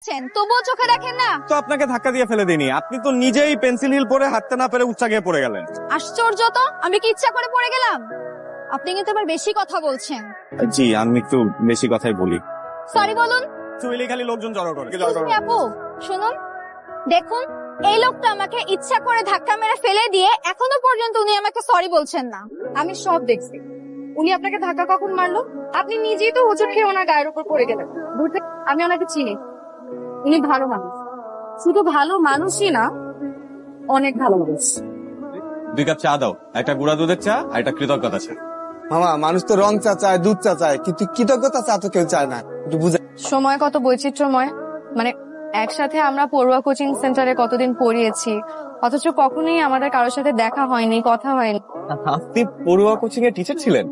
যাচ্ছেন, তবুও চোখে দেখেন না? তো আপনাকে ধাক্কা দিয়ে ফেলে দিইনি, আপনি তো নিজেই পেন্সিল হিল পরে হাঁটতে না পেরে উচ্চা গিয়ে পড়ে গেলেন। আশ্চর্য তো, আমি কি ইচ্ছা করে পড়ে গেলাম? আপনি কিন্তু এবার বেশি কথা বলছেন। জি, আমি একটু বেশি কথাই বলি। সরি বলুন। চুইলে খালি লোকজন জড়ো করে। আপু শুনুন, দেখুন এই লোকটা আমাকে ইচ্ছা করে ধাক্কা মেরে ফেলে দিয়ে এখনো পর্যন্ত উনি আমাকে সরি বলছেন না। আমি সব দেখছি। উনি আপনাকে ধাক্কা কখন মারলো? আপনি নিজেই তো হোঁচট খেয়ে ওনার গায়ের উপর পড়ে গেলেন। আমি ওনাকে চিনি, উনি ভালো মানুষ। শুধু ভালো মানুষই না, অনেক ভালো মানুষ। 2 কাপ চা দাও, একটা গুঁড়া দুধের চা আর একটা কৃতজ্ঞতা চা। মামা, মানুষ তো রং চা চায়, দুধ চা চায়, কিন্তু কৃতজ্ঞতা চা তো কেউ চায় না। একটু বুঝে। সময় কত বৈচিত্র্যময়, মানে একসাথে আমরা পড়ুয়া কোচিং সেন্টারে কতদিন পড়িয়েছি, অথচ কখনোই আমাদের কারোর সাথে দেখা হয়নি, কথা হয়নি। আপনি পড়ুয়া কোচিং এর টিচার ছিলেন?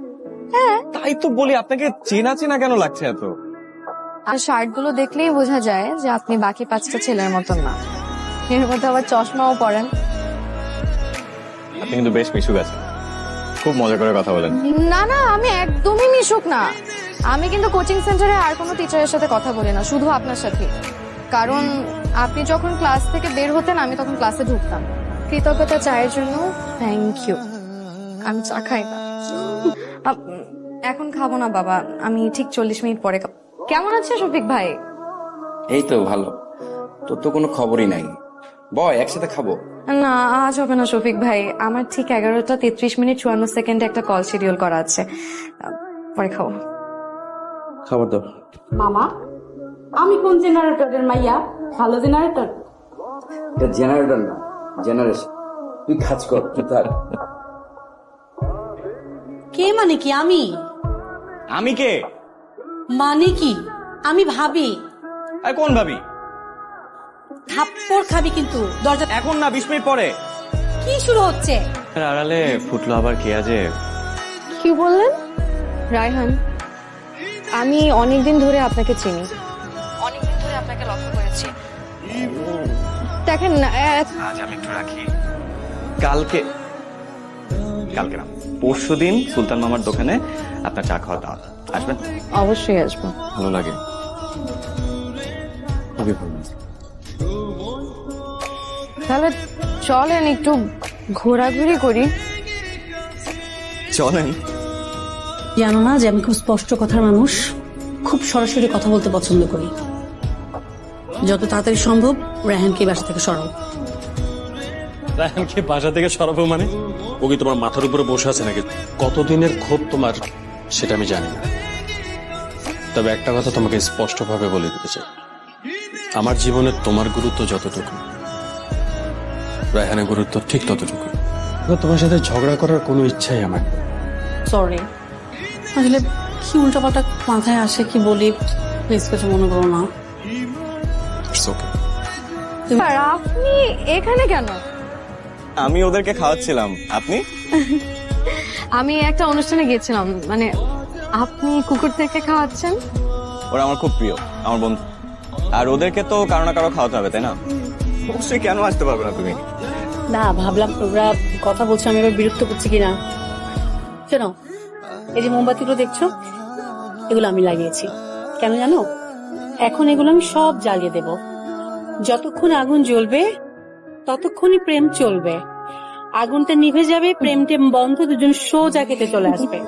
হ্যাঁ। তাই তো বলি, আপনাকে চেনা চেনা কেন লাগছে এত? আর শার্ট গুলো দেখলেই বোঝা যায় যে আপনি বাকি 5টা ছেলের মতন না। এর মধ্যে আবার চশমাও পরেন। আপনি কিন্তু বেশ মিশুক আছেন, খুব মজা করে কথা বলেন। না না, আমি একদমই মিশুক না। আমি কিন্তু কোচিং সেন্টারে আর কোনো টিচারের সাথে কথা বলি না, শুধু আপনার সাথে। কারণ আপনি যখন ক্লাস থেকে বের হতেন, আমি তখন ক্লাসে ঢুকতাম। কৃতজ্ঞতা চায়ের জন্য থ্যাংক ইউ। আমি চা খাই না, এখন খাবো না বাবা, আমি ঠিক 40 মিনিট পরে খাবো। কেমন আছে শফিক ভাই? এই তো ভালো। তোর তো কোনো খবরই নাই। বয়, একসাথে খাবো। না, আজ হবে না শফিক ভাই, আমার ঠিক 11টা 33 মিনিট 54 সেকেন্ডে একটা কল শিডিউল করা আছে, পরে খাবো। খাবার দাও। মামা, আমি কোন জেনারেটরের মাইয়া? ভালো জেনারেটর? এটা জেনারেটর না, জেনারেশন। তুই কাজ কর, তুই থাক। কে মানে কি? আমি কে মানে কি? আমি ভাবি। আর কোন ভাবি? থাপ্পড় খাবি কিন্তু। দরজা এখন না, 20 মিনিট পরে। কি শুরু হচ্ছে? আড়ালে ফুটলো আবার কে আজে? কি বললেন? রায়হান, আমি অনেকদিন ধরে আপনাকে চিনি, অনেকদিন ধরে আপনাকে লক্ষ্য করেছি। দেখেন না, আজ আমি একটু রাখি। কালকে না, পরশুদিন সুলতান মামার দোকানে আপনার চা খাওয়া দাওয়াত, আসবেন? অবশ্যই আসবো। ভালো লাগে, খুবই ভালো। তাহলে চলেন একটু ঘোরাঘুরি করি। চলেন। জানো না যে আমি খুব স্পষ্ট কথার মানুষ, খুব সরাসরি কথা বলতে পছন্দ করি। যত তাড়াতাড়ি সম্ভব রায়হানকে বাসা থেকে সরাও। রায়হানকে বাসা থেকে সরাবো মানে? ও কি তোমার মাথার উপরে বসে আছে নাকি? কতদিনের ক্ষোভ তোমার সেটা আমি জানি না, তবে একটা কথা তোমাকে স্পষ্ট ভাবে বলে দিতে চাই, আমার জীবনে তোমার গুরুত্ব যতটুকু, রায়হানের গুরুত্ব ঠিক ততটুকু। তোমার সাথে ঝগড়া করার কোনো ইচ্ছাই আমার নেই। সরি, আসলে কি উল্টাপাল্টা মাথায় আসে কি বলি, প্লিজ কিছু মনে করো না। আপনি এখানে কেন? আমি ওদেরকে খাওয়াচ্ছিলাম। আপনি? আমি একটা অনুষ্ঠানে গিয়েছিলাম, মানে আপনি কুকুর থেকে খাওয়াচ্ছেন? ওরা আমার খুব প্রিয়, আমার বন্ধু, আর ওদেরকে তো কারো না কারো খাওয়াতে হবে, তাই না? অবশ্যই, কেন আসতে পারবে না তুমি? না, ভাবলাম ওরা কথা বলছে, আমি এবার বিরক্ত করছি কিনা। শোনো, এই যে মোমবাতিগুলো দেখছো, এগুলো আমি লাগিয়েছি। কেন জানো? এখন এগুলো আমি সব জ্বালিয়ে দেব। যতক্ষণ আগুন জ্বলবে ততক্ষণই প্রেম চলবে। আগুনটা নিভে যাবে, প্রেমটা বন্ধ, দুজন সোজা খেতে চলে আসবে।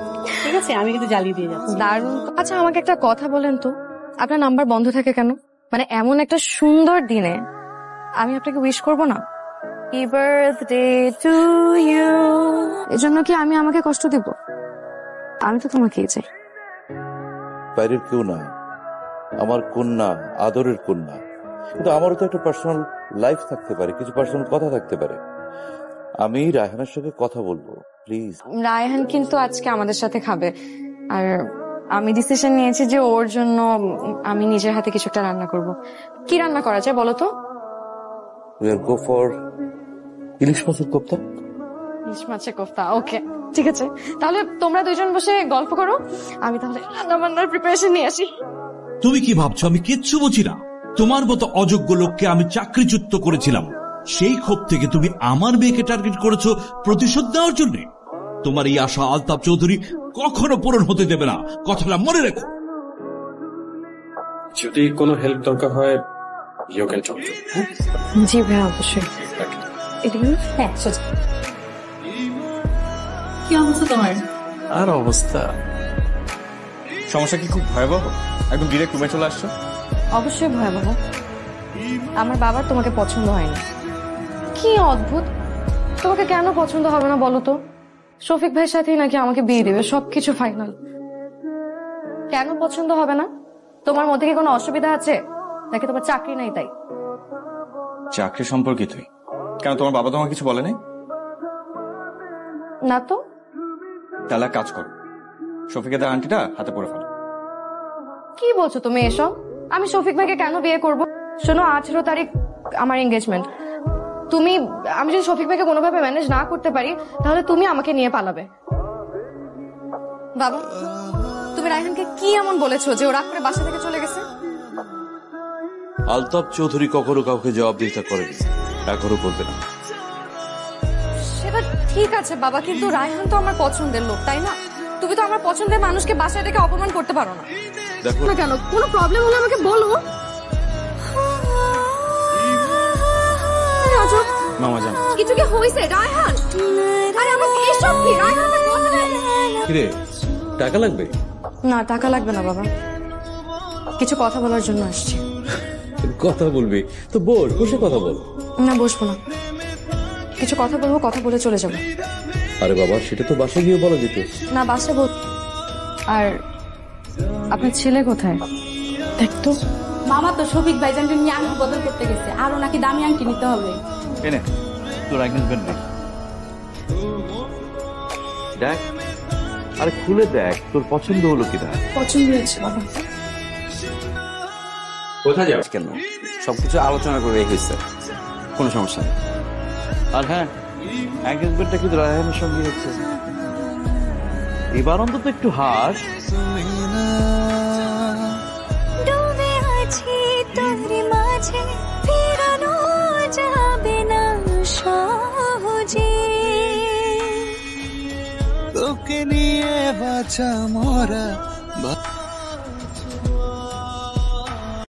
ঠিক আছে, আমি কিন্তু জ্বালিয়ে দিয়ে যাচ্ছি। দারুণ। আচ্ছা, আমাকে একটা কথা বলেন তো, আপনার নাম্বার বন্ধ থাকে কেন? মানে এমন একটা সুন্দর দিনে আমি আপনাকে উইশ করব না? Happy birthday to you. এজন্য কি আমি আমাকে কষ্ট দিব? আমি তো তোমাকেই চাই। বাইরের কেউ না, আমার কন্যা, আদরের কন্যা। কিন্তু আমারও তো একটা পার্সোনাল লাইফ থাকতে পারে, কিছু পার্সোনাল কথা থাকতে পারে। আমি রায়হানের সঙ্গে কথা বলবো, প্লিজ। রায়হান কিন্তু আজকে আমাদের সাথে খাবে, আর আমি ডিসিশন নিয়েছি যে ওর জন্য আমি নিজের হাতে কিছু একটা রান্না করব। কি রান্না করা যায় বলো তো? উইল গো ফর ইলিশ মাছের কোফতা। ইলিশ মাছের কোফতা, ওকে ঠিক আছে। তাহলে তোমরা দুইজন বসে গল্প করো, আমি তাহলে রান্না বান্নার প্রিপারেশন নিয়ে আসি। তুমি কি ভাবছো আমি কিচ্ছু বুঝি না? তোমার মতো অযোগ্য লোককে আমি চাকরিচ্যুত করেছিলাম, সেই ক্ষোভ থেকে তুমি আমার মেয়েকে টার্গেট করেছো প্রতিশোধ নেওয়ার জন্য। তোমার এই আশা আলতাফ চৌধুরী কখনো পূরণ হতে দেবে না, কথাটা মনে রেখো। যদি কোনো হেল্প দরকার হয় ইউ ক্যান টক টু। জি ভাইয়া, অবশ্যই। হ্যাঁ সোজা। কি অবস্থা তোমার? আর অবস্থা, সমস্যা কি খুব ভয়াবহ? একদম ডিরেক্ট রুমে চলে আসছো? অবশ্যই ভয়াবহ। আমার বাবার তোমাকে পছন্দ হয়নি। কি অদ্ভুত, তোমাকে কেন পছন্দ হবে না বলো তো? শফিক ভাইয়ের সাথেই নাকি আমাকে বিয়ে দেবে, সবকিছু ফাইনাল। কেন পছন্দ হবে না? তোমার মধ্যে কি কোনো অসুবিধা আছে, নাকি তোমার চাকরি নাই তাই? চাকরি সম্পর্কিতই। কেন, তোমার বাবা তোমাকে কিছু বলে নাই? না তো। তাহলে এক কাজ করো, শফিকের আন্টিটা হাতে পড়ে ফেলো। কি বলছো তুমি এসব? আমি শফিক ভাইকে কেন বিয়ে করব? শোনো, 18 তারিখ আমার এঙ্গেজমেন্ট। আমি যদি শফিক ভাইকে কোনোভাবে ম্যানেজ না করতে পারি, তাহলে তুমি আমাকে নিয়ে পালাবে। বাবা, তুমি রায়হানকে কি এমন বলেছো যে ও রাগ করে বাসা থেকে চলে গেছে? আলতাফ চৌধুরী কখনো কাউকে জবাবদিহিতা করেনি, এখনো করবে না। সেটা ঠিক আছে বাবা, কিন্তু রায়হান তো আমার পছন্দের লোক, তাই না? তুমি তো আমার পছন্দের মানুষকে বাসায় ডেকে অপমান করতে পারো না। দেখো না কেন, কোনো প্রবলেম হলে আমাকে বলো। মামা জান, কিছু কি হয়েছে রায়হান? আরে আমাকে এসব কি? রায়হানের কথা না। কিরে, টাকা লাগবে? না, টাকা লাগবে না বাবা, কিছু কথা বলার জন্য আসছি। কথা বলবি তো বল, বসে কথা বল। না, বসবো না, কিছু কথা বলবো, কথা বলে চলে যাবো। আরে বাবা, সেটা তো বাসায় গিয়ে বলা যেত। না, বাসা বল। আর আপনার ছেলে কোথায়? দেখতো। মামা তো শফিক ভাইজানকে নিয়ে আংটি বদল করতে গেছে, আরো নাকি দামি আংটি নিতে হবে। এনে তোর এঙ্গেজমেন্ট রিং। দেখ, আরে খুলে দেখ, তোর পছন্দ হলো কিনা। পছন্দ হয়েছে বাবা। কোথায় যাস কেন? সবকিছু আলোচনা করে রেখেছে, কোনো সমস্যা নেই। আর হ্যাঁ, এঙ্গেজমেন্টটা কিন্তু রায়হানের সঙ্গে হচ্ছে। এবার অন্তত একটু হাস। ডুবে আছি তোর মাঝে, ফেরানো যাবে না সহজে। তোকে নিয়ে বাঁচা মরা